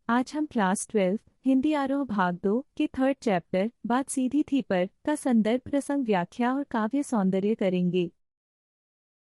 आज हम क्लास 12 हिंदी आरोह भाग 2 के थर्ड चैप्टर बात सीधी थी पर का संदर्भ प्रसंग व्याख्या और काव्य सौंदर्य करेंगे।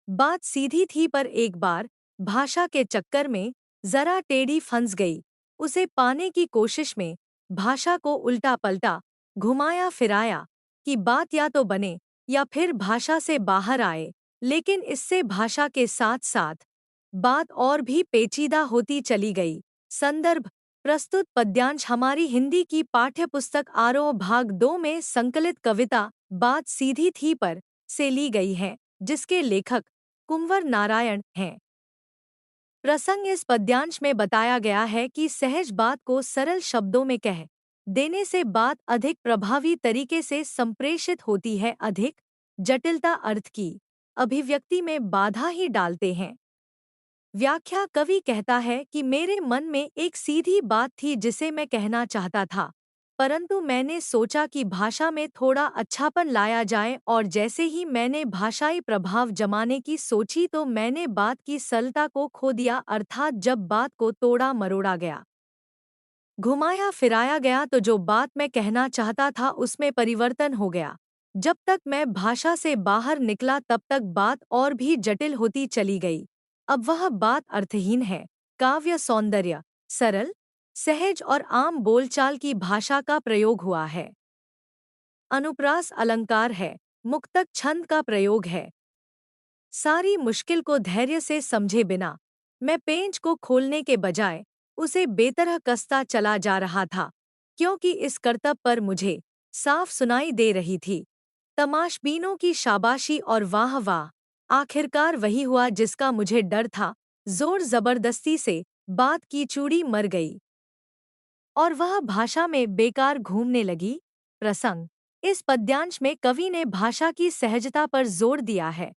बात सीधी थी पर एक बार भाषा के चक्कर में जरा टेढ़ी फंस गई। उसे पाने की कोशिश में भाषा को उल्टा पलटा घुमाया फिराया कि बात या तो बने या फिर भाषा से बाहर आए, लेकिन इससे भाषा के साथ साथ बात और भी पेचीदा होती चली गई। संदर्भ प्रस्तुत पद्यांश हमारी हिंदी की पाठ्यपुस्तक आरोह भाग 2 में संकलित कविता बात सीधी थी पर से ली गई है, जिसके लेखक कुंवर नारायण हैं। प्रसंग इस पद्यांश में बताया गया है कि सहज बात को सरल शब्दों में कह देने से बात अधिक प्रभावी तरीके से संप्रेषित होती है। अधिक जटिलता अर्थ की अभिव्यक्ति में बाधा ही डालते हैं। व्याख्या कवि कहता है कि मेरे मन में एक सीधी बात थी जिसे मैं कहना चाहता था, परंतु मैंने सोचा कि भाषा में थोड़ा अच्छापन लाया जाए, और जैसे ही मैंने भाषाई प्रभाव जमाने की सोची तो मैंने बात की सरलता को खो दिया। अर्थात जब बात को तोड़ा मरोड़ा गया, घुमाया फिराया गया, तो जो बात मैं कहना चाहता था उसमें परिवर्तन हो गया। जब तक मैं भाषा से बाहर निकला तब तक बात और भी जटिल होती चली गई। अब वह बात अर्थहीन है। काव्य सौंदर्य सरल, सहज और आम बोलचाल की भाषा का प्रयोग हुआ है। अनुप्रास अलंकार है, मुक्तक छंद का प्रयोग है। सारी मुश्किल को धैर्य से समझे बिना मैं पेंच को खोलने के बजाय उसे बेतरह कसता चला जा रहा था, क्योंकि इस करतब पर मुझे साफ सुनाई दे रही थी तमाशबीनों की शाबाशी और वाह वाह। आखिरकार वही हुआ जिसका मुझे डर था। जोर जबरदस्ती से बात की चूड़ी मर गई और वह भाषा में बेकार घूमने लगी। प्रसंग इस पद्यांश में कवि ने भाषा की सहजता पर जोर दिया है।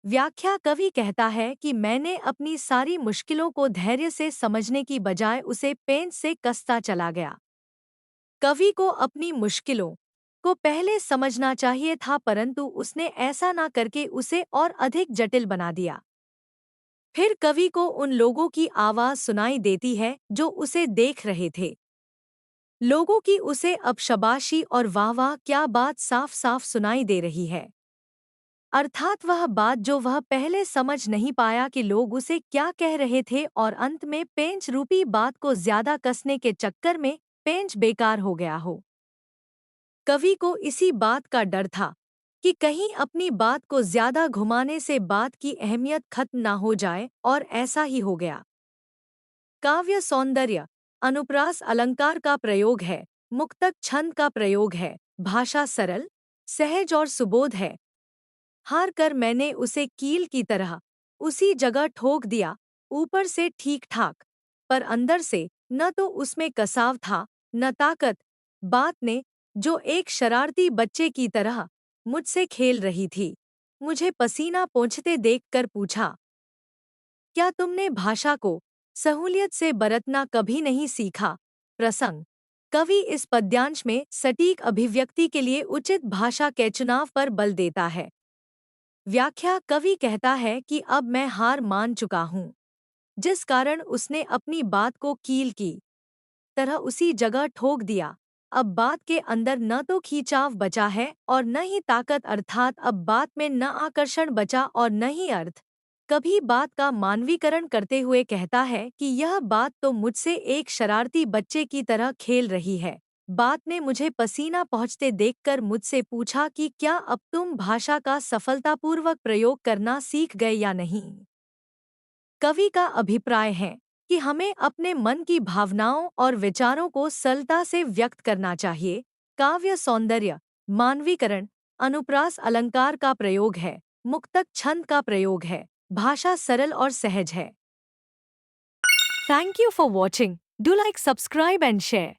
व्याख्या कवि कहता है कि मैंने अपनी सारी मुश्किलों को धैर्य से समझने की बजाय उसे पेंच से कसता चला गया। कवि को अपनी मुश्किलों को पहले समझना चाहिए था, परंतु उसने ऐसा ना करके उसे और अधिक जटिल बना दिया। फिर कवि को उन लोगों की आवाज सुनाई देती है जो उसे देख रहे थे। लोगों की उसे अब शाबाशी और वाह वाह क्या बात साफ साफ सुनाई दे रही है। अर्थात वह बात जो वह पहले समझ नहीं पाया कि लोग उसे क्या कह रहे थे, और अंत में पेंच रूपी बात को ज्यादा कसने के चक्कर में पेंच बेकार हो गया हो। कवि को इसी बात का डर था कि कहीं अपनी बात को ज्यादा घुमाने से बात की अहमियत खत्म ना हो जाए, और ऐसा ही हो गया। काव्य सौंदर्य अनुप्रास अलंकार का प्रयोग है, मुक्तक छंद का प्रयोग है। भाषा सरल, सहज और सुबोध है। हार कर मैंने उसे कील की तरह उसी जगह ठोक दिया, ऊपर से ठीक ठाक, पर अंदर से न तो उसमें कसाव था न ताकत। बात ने, जो एक शरारती बच्चे की तरह मुझसे खेल रही थी, मुझे पसीना पोंछते देखकर पूछा, क्या तुमने भाषा को सहूलियत से बरतना कभी नहीं सीखा? प्रसंग कवि इस पद्यांश में सटीक अभिव्यक्ति के लिए उचित भाषा के चुनाव पर बल देता है। व्याख्या कवि कहता है कि अब मैं हार मान चुका हूँ, जिस कारण उसने अपनी बात को कील की तरह उसी जगह ठोक दिया। अब बात के अंदर न तो खींचाव बचा है और न ही ताकत, अर्थात अब बात में न आकर्षण बचा और न ही अर्थ। कभी बात का मानवीकरण करते हुए कहता है कि यह बात तो मुझसे एक शरारती बच्चे की तरह खेल रही है। बात ने मुझे पसीना पहुँचते देखकर मुझसे पूछा कि क्या अब तुम भाषा का सफलतापूर्वक प्रयोग करना सीख गए या नहीं। कवि का अभिप्राय है कि हमें अपने मन की भावनाओं और विचारों को सरलता से व्यक्त करना चाहिए। काव्य सौंदर्य मानवीकरण अनुप्रास अलंकार का प्रयोग है, मुक्तक छंद का प्रयोग है। भाषा सरल और सहज है। Thank you for watching. Do like, subscribe and share.